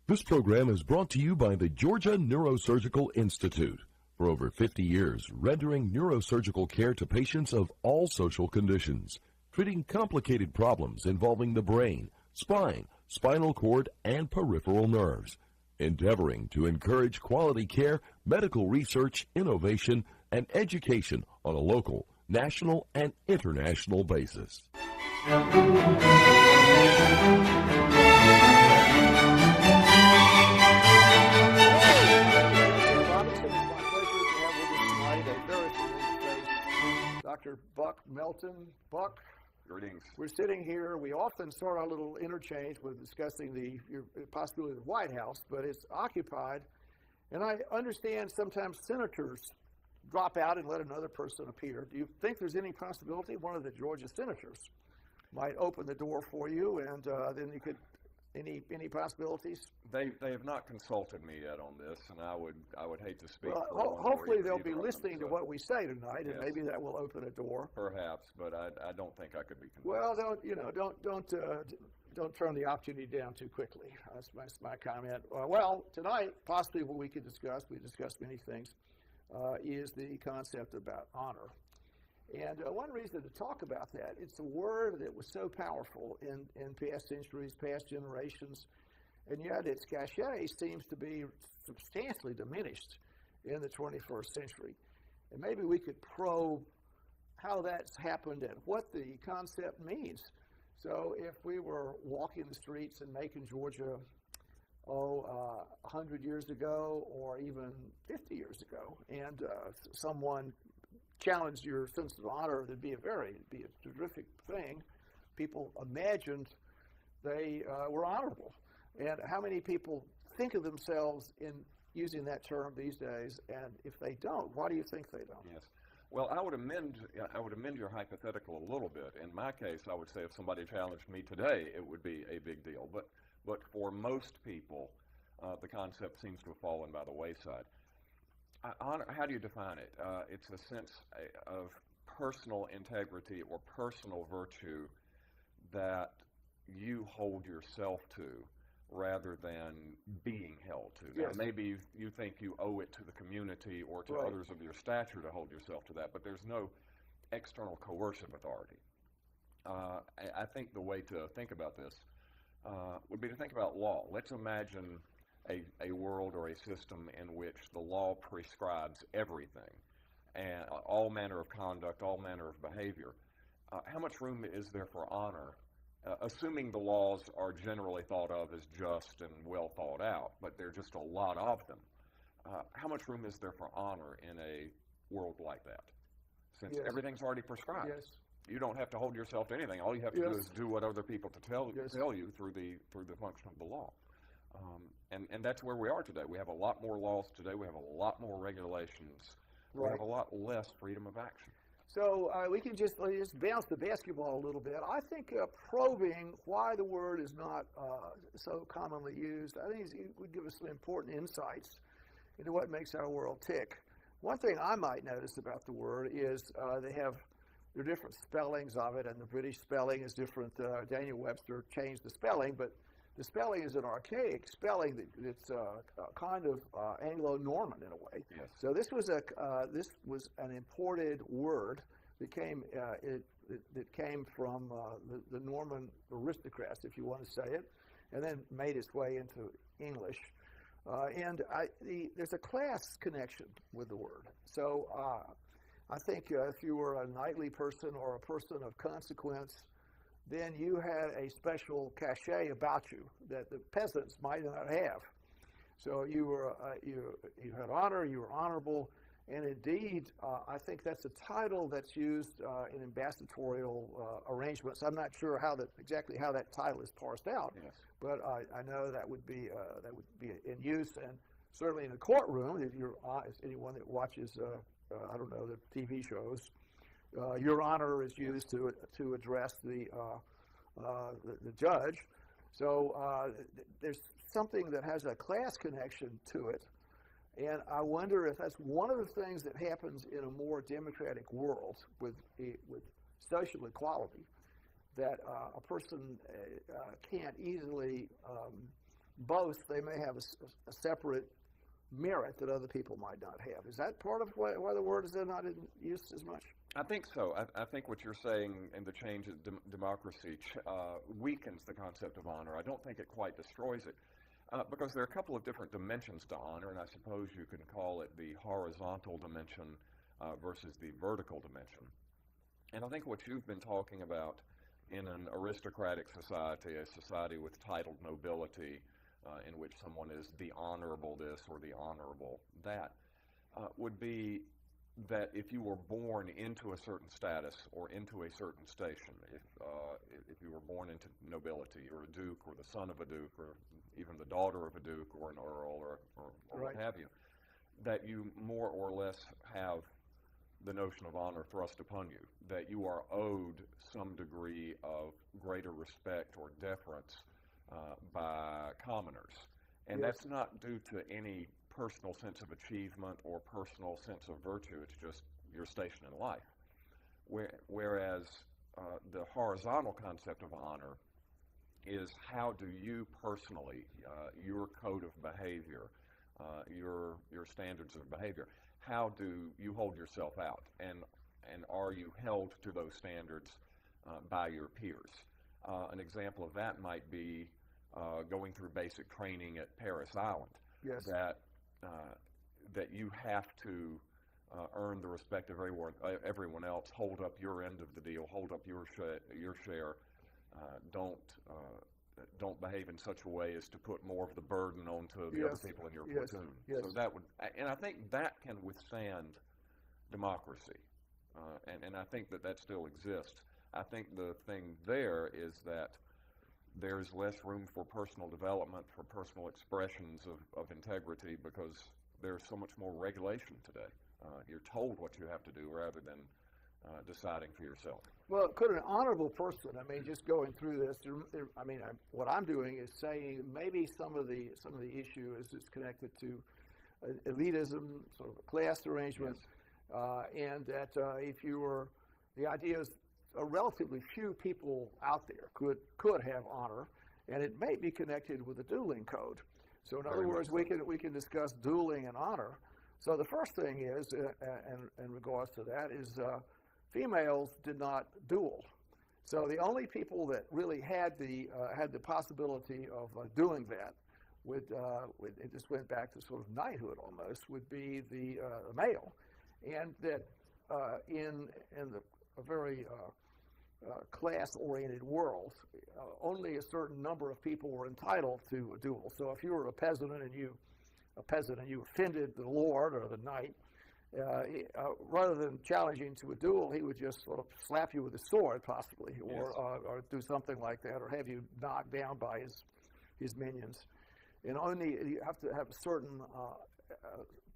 This program is brought to you by the Georgia Neurosurgical Institute. For over 50 years, rendering neurosurgical care to patients of all social conditions, treating complicated problems involving the brain, spine, spinal cord, and peripheral nerves, endeavoring to encourage quality care, medical research, innovation, and education on a local, national, and international basis. Dr. Buck Melton. Buck, greetings. We're sitting here. We often start our little interchange with discussing the possibility of the White House, but it's occupied. And I understand sometimes senators drop out and let another person appear. Do you think there's any possibility one of the Georgia senators might open the door for you, and then you could any possibilities? They have not consulted me yet on this, and I would hate to speak. Well, hopefully they'll be listening to what we say tonight, and yes, maybe that will open a door. Perhaps, but I don't think I could be convinced. Well, don't turn the opportunity down too quickly. That's my comment. Well, tonight possibly what we could discuss. We discussed many things. Is the concept about honor. And one reason to talk about that, it's a word that was so powerful in past centuries, past generations, and yet its cachet seems to be substantially diminished in the 21st century. And maybe we could probe how that's happened and what the concept means. So if we were walking the streets in Macon, Georgia, 100 years ago or even 50 years ago, and someone challenged your sense of honor, it'd be a terrific thing. People imagined they were honorable. And how many people think of themselves in using that term these days? And if they don't, why do you think they don't? Yes. Well, I would amend your hypothetical a little bit. In my case, I would say if somebody challenged me today, it would be a big deal. But for most people, the concept seems to have fallen by the wayside. Honor, how do you define it? It's a sense of personal integrity or personal virtue that you hold yourself to rather than being held to. Yes. Now, maybe you think you owe it to the community or to right. others of your stature to hold yourself to that, but there's no external coercive authority. I think the way to think about this would be to think about law. Let's imagine a world or a system in which the law prescribes everything and all manner of conduct, all manner of behavior. How much room is there for honor, assuming the laws are generally thought of as just and well thought out, but there are just a lot of them? How much room is there for honor in a world like that, since yes. everything's already prescribed? Yes. You don't have to hold yourself to anything. All you have to yes. do is do what other people tell yes. you through the function of the law. And that's where we are today. We have a lot more laws today. We have a lot more regulations. Right. We have a lot less freedom of action. So we can just bounce the basketball a little bit. I think probing why the word is not so commonly used, I think it would give us some important insights into what makes our world tick. One thing I might notice about the word is there are different spellings of it, and the British spelling is different. Daniel Webster changed the spelling, but the spelling is an archaic spelling that's kind of Anglo-Norman in a way. Yes. So this was an imported word that came from the Norman aristocrats, if you want to say it, and then made its way into English. There's a class connection with the word. So I think if you were a knightly person or a person of consequence, then you had a special cachet about you that the peasants might not have. So you were you had honor, you were honorable, and indeed, I think that's a title that's used in ambassadorial arrangements. I'm not sure exactly how that title is parsed out, yes. but I know that would be in use, and certainly in a courtroom. If anyone that watches, I don't know, the TV shows. Your Honor is used to address the judge. So there's something that has a class connection to it, and I wonder if that's one of the things that happens in a more democratic world with social equality, that a person can't easily boast, they may have a separate merit that other people might not have. Is that part of why the word is not used as much? I think so. I think what you're saying in the change of democracy weakens the concept of honor. I don't think it quite destroys it because there are a couple of different dimensions to honor, and I suppose you can call it the horizontal dimension versus the vertical dimension. And I think what you've been talking about in an aristocratic society, a society with titled nobility, in which someone is the honorable this or the honorable that, would be that if you were born into a certain status or into a certain station, if you were born into nobility, or a duke, or the son of a duke, or even the daughter of a duke, or an earl, or right. what have you, that you more or less have the notion of honor thrust upon you, that you are owed some degree of greater respect or deference by commoners. And yes. that's not due to any personal sense of achievement or personal sense of virtue. It's just your station in life. Whereas the horizontal concept of honor is how do you personally, your code of behavior, your standards of behavior, how do you hold yourself out, and are you held to those standards by your peers? An example of that might be going through basic training at Paris Island. Yes. That you have to earn the respect of everyone else. Hold up your end of the deal. Hold up your share. Don't behave in such a way as to put more of the burden onto the yes. other people in your yes. platoon. Yes. So that would, and I think that can withstand democracy, and I think that still exists. I think the thing there is that there's less room for personal development, for personal expressions of integrity, because there's so much more regulation today. You're told what you have to do rather than deciding for yourself. Well, could an honorable person, I mean, just going through this, I mean, what I'm doing is saying maybe some of the issue is connected to elitism, sort of a class arrangement, yes. And that the idea is relatively few people out there could have honor, and it may be connected with the dueling code. So in other words, we can discuss dueling and honor. So the first thing is, in regards to that, is females did not duel. So the only people that really had the possibility of doing that it just went back to sort of knighthood almost, would be the male, and that in a very class-oriented world, only a certain number of people were entitled to a duel. So if you were a peasant and you offended the lord or the knight, rather than challenging to a duel, he would just sort of slap you with a sword, possibly, or do something like that, or have you knocked down by his minions. And only you have to have a certain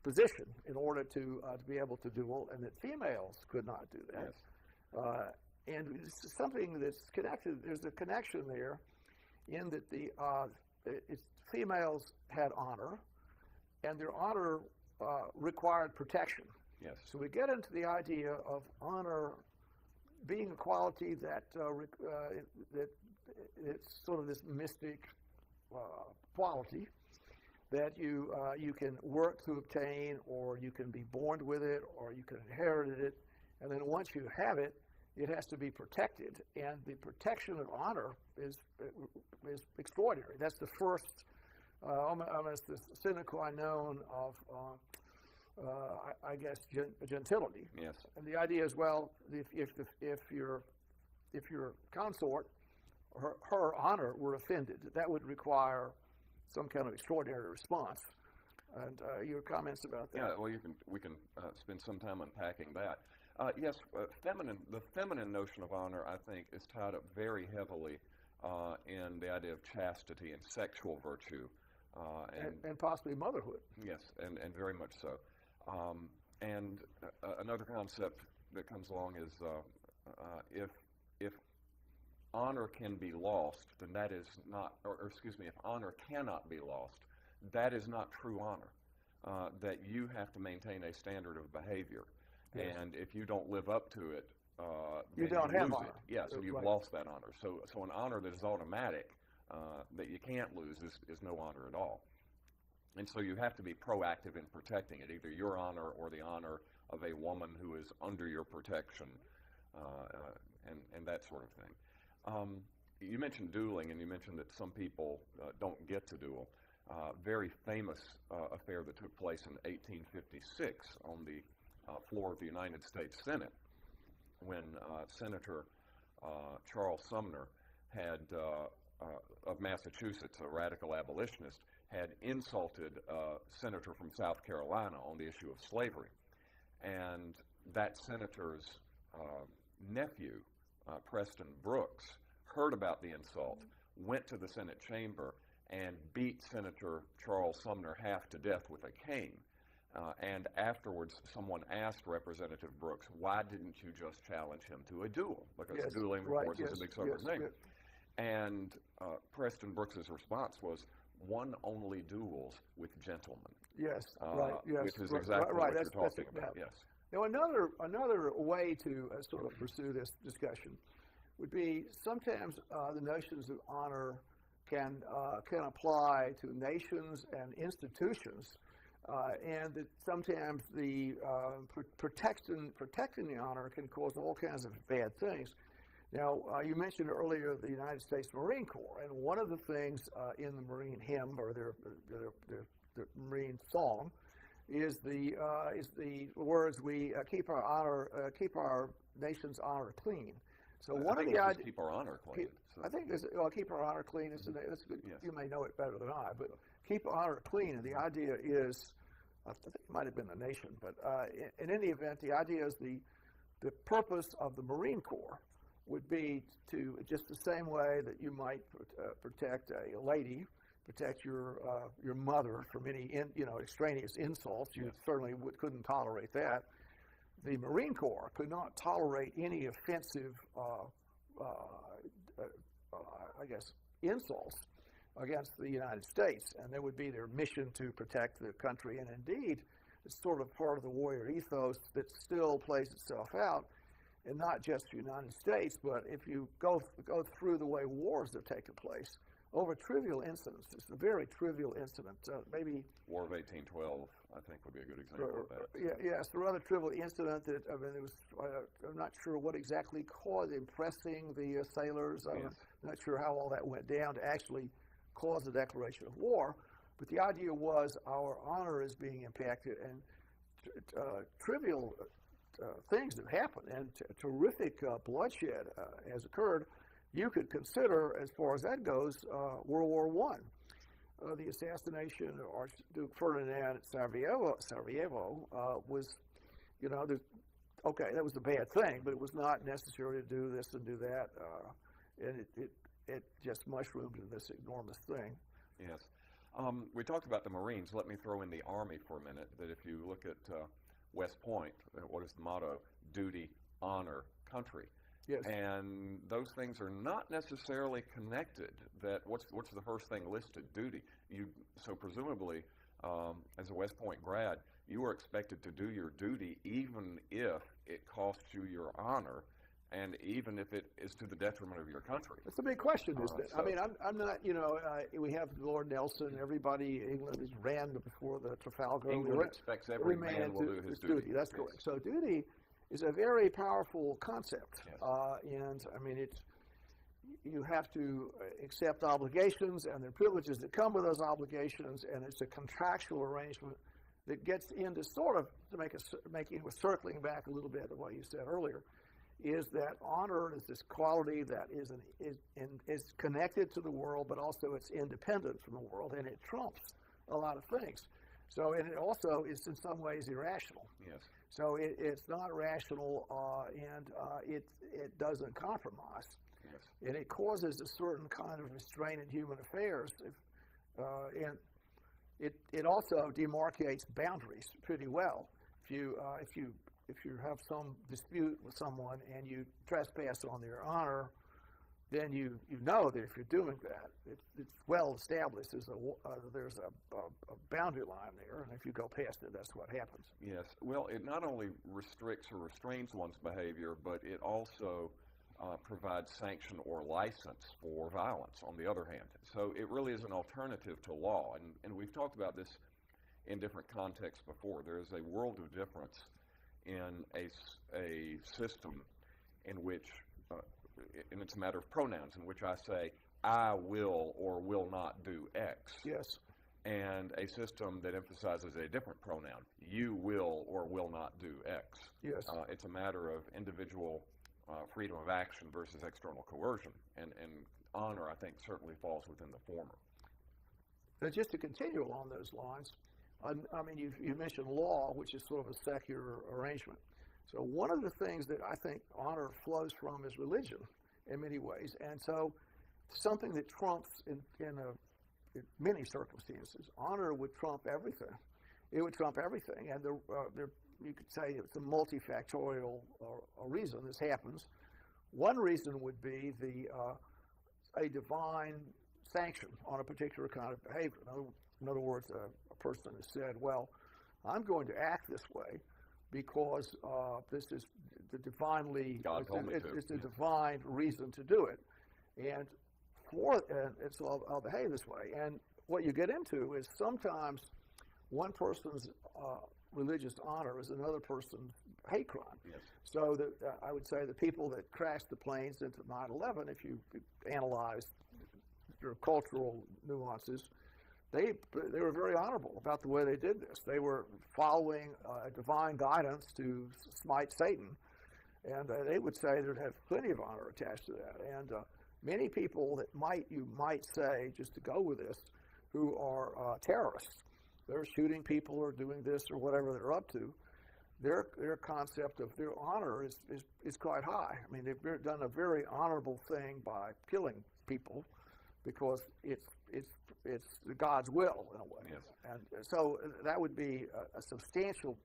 position in order to be able to duel, and that females could not do that. Yes. And it's something that's connected. There's a connection there, in that females had honor, and their honor required protection. Yes. So we get into the idea of honor being a quality that it's sort of this mystic quality that you can work to obtain, or you can be born with it, or you can inherit it, and then once you have it, it has to be protected. And the protection of honor is extraordinary. That's the first, almost the sine qua non of, I guess, gentility. Yes. And the idea is, well, if your consort, her honor were offended, that would require some kind of extraordinary response. And your comments about that? Yeah, well, we can spend some time unpacking that. Yes, the feminine notion of honor, I think, is tied up very heavily in the idea of chastity and sexual virtue. And possibly motherhood. Yes, and very much so. And another concept that comes along is if honor can be lost, then that is not, or excuse me, if honor cannot be lost, that is not true honor. That you have to maintain a standard of behavior. Yes. And if you don't live up to it, you don't have honor. Yes, and you've lost that honor. So an honor that is automatic that you can't lose is no honor at all. And so you have to be proactive in protecting it, either your honor or the honor of a woman who is under your protection, and that sort of thing. You mentioned dueling, and you mentioned that some people don't get to duel. Very famous affair that took place in 1856 on the floor of the United States Senate, when Senator Charles Sumner had, of Massachusetts, a radical abolitionist, had insulted a senator from South Carolina on the issue of slavery. And that senator's nephew, Preston Brooks, heard about the insult, went to the Senate chamber, and beat Senator Charles Sumner half to death with a cane. And afterwards, someone asked Representative Brooks, why didn't you just challenge him to a duel? Because dueling, of course, is a big Southern thing. And Preston Brooks's response was, one only duels with gentlemen. Yes, which is exactly what you're talking about. Yes. Now, another way to sort of pursue this discussion would be sometimes the notions of honor can apply to nations and institutions, and that sometimes the protecting the honor can cause all kinds of bad things. Now, you mentioned earlier the United States Marine Corps, and one of the things in the Marine hymn, or their Marine song, is the words, "We keep our nation's honor clean." So one of the ideas, keep our honor clean. I think keep our honor clean. That's good. Yes. You may know it better than I, but keep our honor clean. And the idea is, I think it might have been the nation, but in any event, the idea is the purpose of the Marine Corps would be to, just the same way that you might protect a lady, protect your mother from any extraneous insults. You certainly couldn't tolerate that. The Marine Corps could not tolerate any offensive, insults against the United States, and that would be their mission to protect the country. And indeed, it's sort of part of the warrior ethos that still plays itself out, and not just the United States, but if you go through the way wars have taken place, over trivial incidents. It's a very trivial incident. Maybe War of 1812, I think, would be a good example of that. Yes, the rather trivial incident that, it was, I'm not sure what exactly caused impressing the sailors. I'm not sure how all that went down to actually cause the declaration of war. But the idea was our honor is being impacted, and trivial things have happened, and terrific bloodshed has occurred. You could consider, as far as that goes, World War I. The assassination of Archduke Ferdinand at Sarajevo was, that was a bad thing, but it was not necessary to do this and do that, and it just mushroomed into this enormous thing. Yes. We talked about the Marines. Let me throw in the Army for a minute, that if you look at West Point, what is the motto? Duty, honor, country. Yes. And those things are not necessarily connected. That what's the first thing listed? Duty. So presumably, as a West Point grad, you were expected to do your duty even if it costs you your honor, and even if it is to the detriment of your country. That's a big question, isn't it? I mean, I'm not. We have Lord Nelson. Everybody, England is ran before the Trafalgar. England expects every man will do his duty. That's correct. So duty is a very powerful concept, yes. And I mean, you have to accept obligations and the privileges that come with those obligations, and it's a contractual arrangement that gets into sort of, circling back a little bit to what you said earlier, is that honor is this quality that is connected to the world, but also it's independent from the world, and it trumps a lot of things. So, and it also is in some ways irrational. Yes. So it's not rational, and it doesn't compromise. Yes. And it causes a certain kind of restraint in human affairs. And it also demarcates boundaries pretty well. If you have some dispute with someone and you trespass on their honor, then you know that if you're doing that, it's well established. There's a boundary line there, and if you go past it, that's what happens. Yes. Well, it not only restricts or restrains one's behavior, but it also provides sanction or license for violence, on the other hand. So it really is an alternative to law. And we've talked about this in different contexts before. There is a world of difference in a system in which, and it's a matter of pronouns, in which I say, I will or will not do X. Yes. And a system that emphasizes a different pronoun, you will or will not do X. Yes. It's a matter of individual freedom of action versus external coercion, and honor, I think, certainly falls within the former. Now, just to continue along those lines, I mean, you mentioned law, which is sort of a secular arrangement. So one of the things that I think honor flows from is religion in many ways, and so something that trumps in many circumstances, honor would trump everything. It would trump everything, and you could say it's a multifactorial reason this happens. One reason would be a divine sanction on a particular kind of behavior. In other words, a person has said, well, I'm going to act this way because this is the divinely, it's a divine reason to do it. And so I'll behave this way. And what you get into is sometimes one person's religious honor is another person's hate crime. Yes. So I would say the people that crashed the planes into 9/11, if you analyze their cultural nuances, they were very honorable about the way they did this. They were following divine guidance to smite Satan, and they would say they'd have plenty of honor attached to that. And many people that you might say, just to go with this, who are terrorists, they're shooting people or doing this or whatever they're up to, their concept of their honor is quite high. I mean, they've done a very honorable thing by killing people because it's God's will in a way. Yes. And so that would be a substantial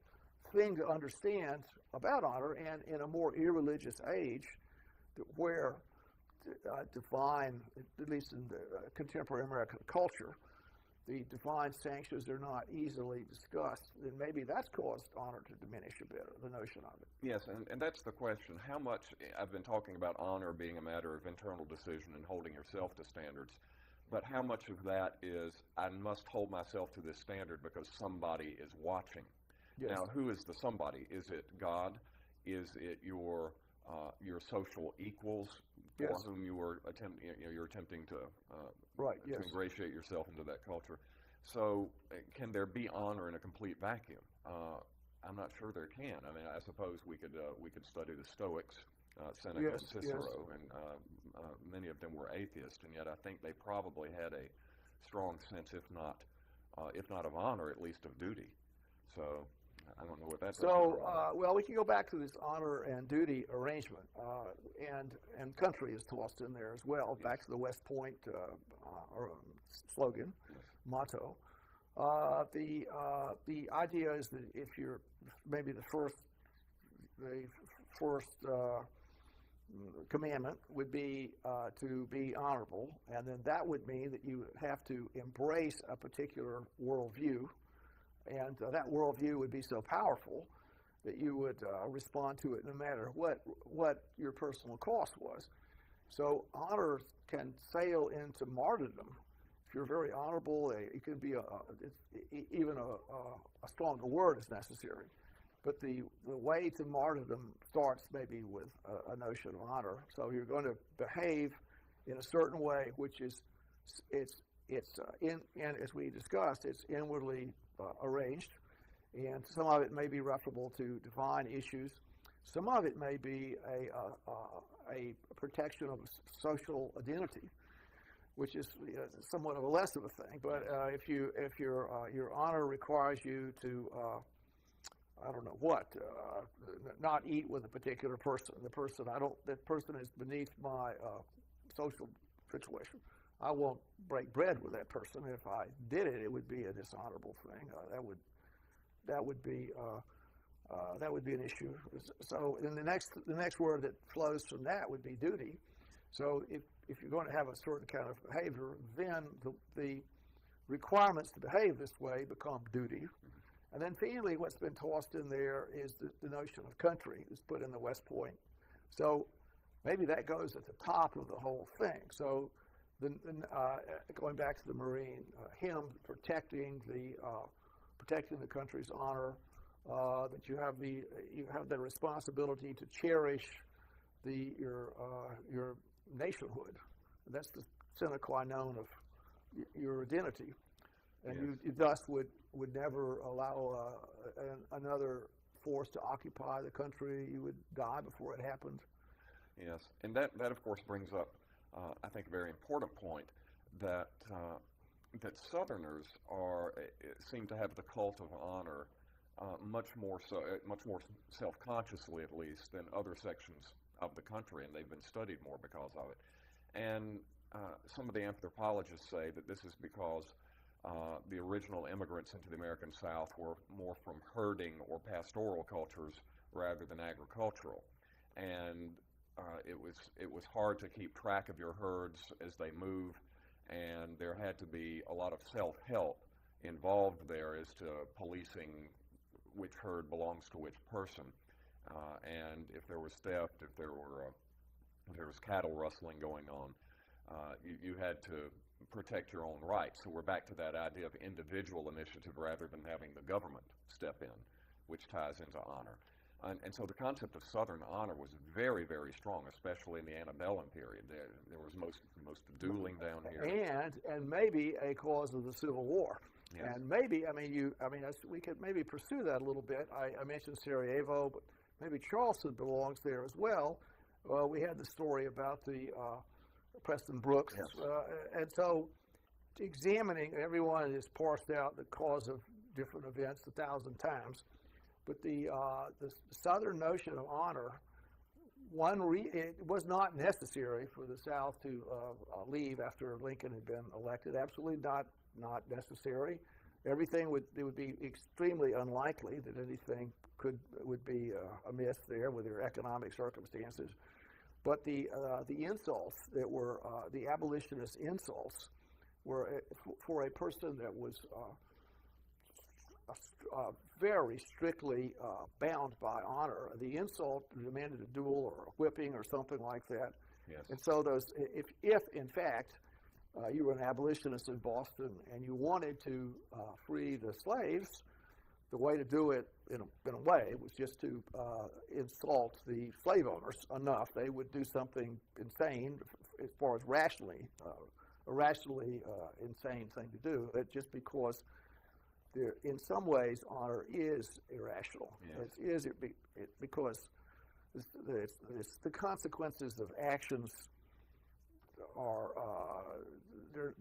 thing to understand about honor, and in a more irreligious age where divine, at least in the contemporary American culture, the divine sanctions are not easily discussed, then maybe that's caused honor to diminish a bit, the notion of it. Yes, and that's the question. How much, I've been talking about honor being a matter of internal decision and holding yourself to standards, but how much of that is, I must hold myself to this standard because somebody is watching? Yes. Now, who is the somebody? Is it God? Is it your social equals for Yes. whom you're attempting to Right, to yes. ingratiate yourself into that culture? So, can there be honor in a complete vacuum? I'm not sure there can. I mean, I suppose we could study the Stoics, Seneca Yes, and Cicero, and many of them were atheists, and yet I think they probably had a strong sense, if not of honor, at least of duty. So I don't know what that's. So, well, we can go back to this honor and duty arrangement, and country is tossed in there as well. Yes. Back to the West Point slogan, yes. Motto. The idea is that if you're maybe the first commandment would be to be honorable, and then that would mean that you have to embrace a particular worldview. And that worldview would be so powerful that you would respond to it no matter what your personal cost was. So honor can sail into martyrdom. If you're very honorable, it could be even a stronger word is necessary. But the way to martyrdom starts maybe with a notion of honor. So you're going to behave in a certain way, which is and as we discussed, it's inwardly arranged, and some of it may be referable to divine issues. Some of it may be a protection of social identity, which is somewhat of a less of a thing. But if your honor requires you to I don't know what, not eat with a particular person. That person is beneath my social situation. I won't break bread with that person. If I did it, it would be a dishonorable thing. That would be an issue. So, then the next word that flows from that would be duty. So, if you're going to have a certain kind of behavior, then the requirements to behave this way become duty. And then finally, what's been tossed in there is the notion of country that's put in the West Point. So, maybe that goes at the top of the whole thing. So going back to the Marine, him protecting the country's honor, that you have the responsibility to cherish your nationhood. That's the sine qua non of your identity, and you thus would never allow another force to occupy the country. You would die before it happened. Yes, and that of course brings up, I think, a very important point that Southerners seem to have the cult of honor much more self-consciously, at least, than other sections of the country, and they've been studied more because of it. And some of the anthropologists say that this is because the original immigrants into the American South were more from herding or pastoral cultures rather than agricultural, and it was hard to keep track of your herds as they move, and there had to be a lot of self-help involved there as to policing which herd belongs to which person, and if there was theft, if there was cattle rustling going on, you had to protect your own rights. So we're back to that idea of individual initiative rather than having the government step in, which ties into honor. And so the concept of Southern honor was very, very strong, especially in the antebellum period. There was most dueling down here, and maybe a cause of the Civil War. Yes. And maybe we could maybe pursue that a little bit. I mentioned Sarajevo, but maybe Charleston belongs there as well. We had the story about the Preston Brooks, yes. And so examining, everyone has parsed out the cause of different events 1,000 times. But the Southern notion of honor, it was not necessary for the South to leave after Lincoln had been elected. Absolutely not necessary. It would be extremely unlikely that anything would be amiss there with their economic circumstances. But the insults that were the abolitionist insults were for a person that was very strictly bound by honor. The insult demanded a duel or a whipping or something like that. Yes. And so if in fact you were an abolitionist in Boston and you wanted to free the slaves, the way to do it in a way was just to insult the slave owners enough. They would do something insane as far as irrationally insane thing to do, just because in some ways, honor is irrational. Yes. Because the consequences of actions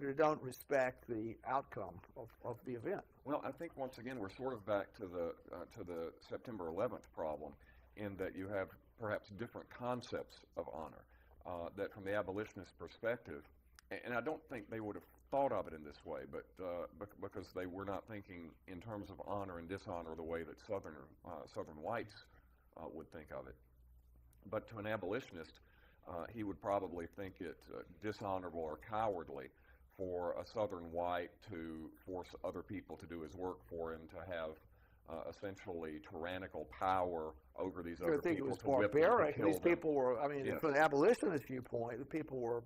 they don't respect the outcome of the event. Well, I think once again we're sort of back to the September 11th problem, in that you have perhaps different concepts of honor. That from the abolitionist perspective, and I don't think they would have thought of it in this way, but because they were not thinking in terms of honor and dishonor the way that Southern whites would think of it. But to an abolitionist, he would probably think it dishonorable or cowardly for a Southern white to force other people to do his work for him, to have essentially tyrannical power over these other people. I think it was to whip barbaric. them, to These kill them. people were, Yes. from the abolitionist viewpoint, the people were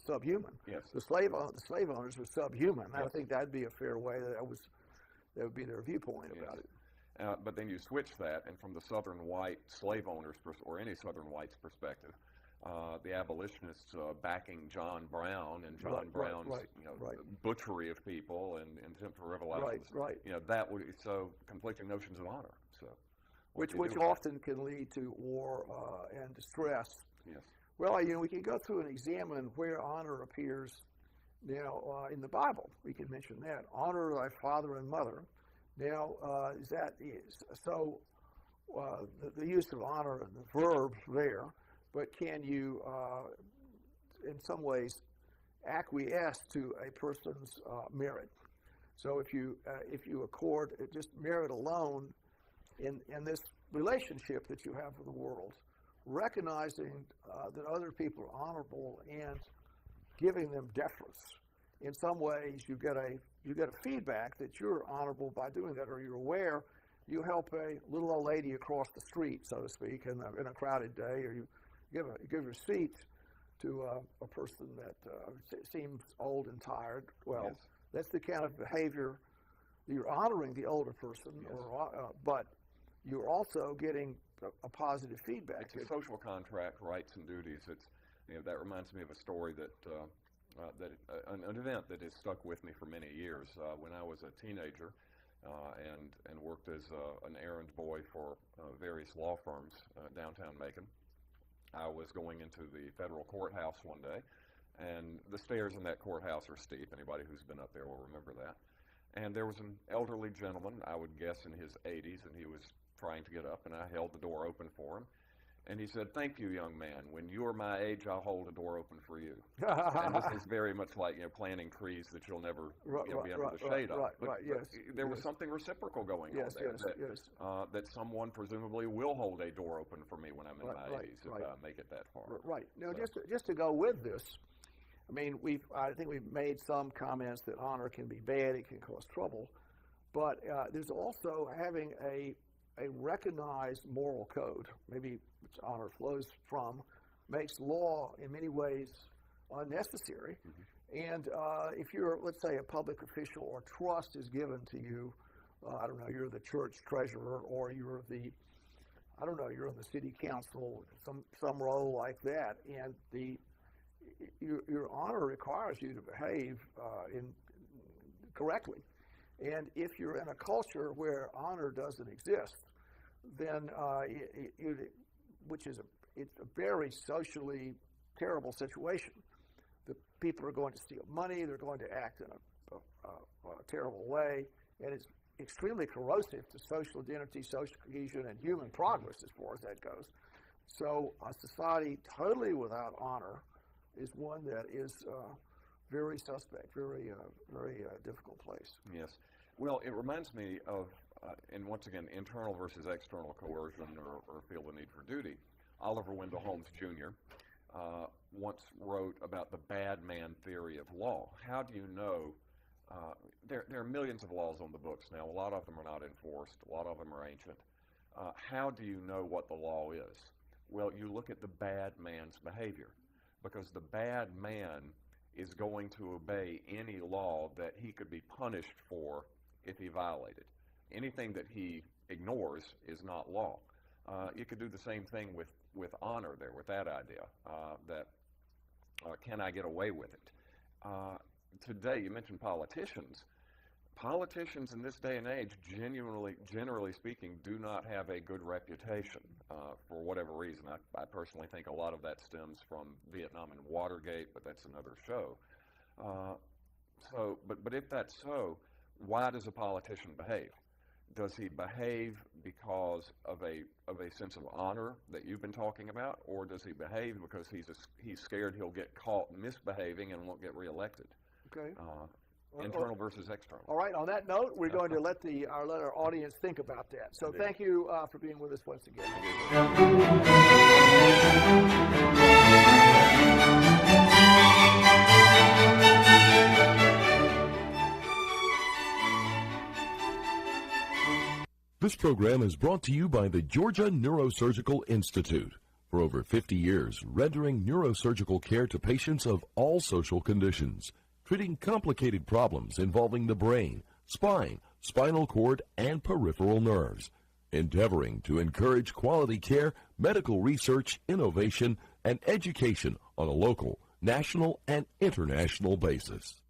subhuman. Yes. The slave owners were subhuman. Yes. I think that'd be a fair way. That would be their viewpoint about Yes. it. But then you switch that, and from the Southern white slave owners, or any Southern white's perspective, the abolitionists backing John Brown and John Brown's butchery of people and attempt to revolutionize. Right. That would conflicting notions of honor. So, which often can lead to war and distress. Yes. Well, we can go through and examine where honor appears now in the Bible. We can mention that. Honor thy father and mother. Now, the use of honor and the verb there, but can you, in some ways, acquiesce to a person's merit? So if you accord just merit alone in this relationship that you have with the world, recognizing that other people are honorable and giving them deference. In some ways, you get a feedback that you're honorable by doing that, or you're aware. You help a little old lady across the street, so to speak, in a crowded day, or give a seat to a person that seems old and tired. Well, Yes. that's the kind of behavior. You're honoring the older person, Yes. but you're also getting a positive feedback. It's a social contract, rights and duties. It's, that reminds me of a story that an event that has stuck with me for many years. When I was a teenager and worked as an errand boy for various law firms downtown Macon, I was going into the federal courthouse one day, and the stairs in that courthouse are steep. Anybody who's been up there will remember that. And there was an elderly gentleman, I would guess in his 80s, and he was trying to get up, and I held the door open for him. And he said, "Thank you, young man. When you're my age, I'll hold the door open for you." And this is very much like planting trees that you'll never be under the shade of. But yes. There was something reciprocal going on there. That someone presumably will hold a door open for me when I'm in my 80s if I make it that far. Right. Now, just to go with this, I mean, I think we've made some comments that honor can be bad, it can cause trouble, but there's also having a recognized moral code, maybe which honor flows from, makes law in many ways unnecessary. Mm-hmm. And if you're, let's say, a public official or trust is given to you, I don't know, you're the church treasurer or you're you're on the city council, some role like that, and your honor requires you to behave correctly. And if you're in a culture where honor doesn't exist, then it's a very socially terrible situation. The people are going to steal money, they're going to act in a terrible way, and it's extremely corrosive to social identity, social cohesion, and human progress as far as that goes. So a society totally without honor is one that is very suspect, very difficult place. Yes. Well, it reminds me of, and once again, internal versus external coercion or feel the need for duty. Oliver Wendell Holmes Jr. Once wrote about the bad man theory of law. How do you know? There are millions of laws on the books now. A lot of them are not enforced. A lot of them are ancient. How do you know what the law is? Well, you look at the bad man's behavior, because the bad man is going to obey any law that he could be punished for if he violated. Anything that he ignores is not law. You could do the same thing with honor there, with that idea, that can I get away with it? Today, you mentioned politicians. Politicians in this day and age, generally speaking, do not have a good reputation for whatever reason. I personally think a lot of that stems from Vietnam and Watergate, but that's another show. But if that's so, why does a politician behave? Does he behave because of a sense of honor that you've been talking about, or does he behave because he's scared he'll get caught misbehaving and won't get reelected? Okay. Internal versus external. All right. On that note, we're going to let our audience think about that. So thank you for being with us once again. This program is brought to you by the Georgia Neurosurgical Institute. For over 50 years, rendering neurosurgical care to patients of all social conditions, treating complicated problems involving the brain, spine, spinal cord, and peripheral nerves, endeavoring to encourage quality care, medical research, innovation, and education on a local, national, and international basis.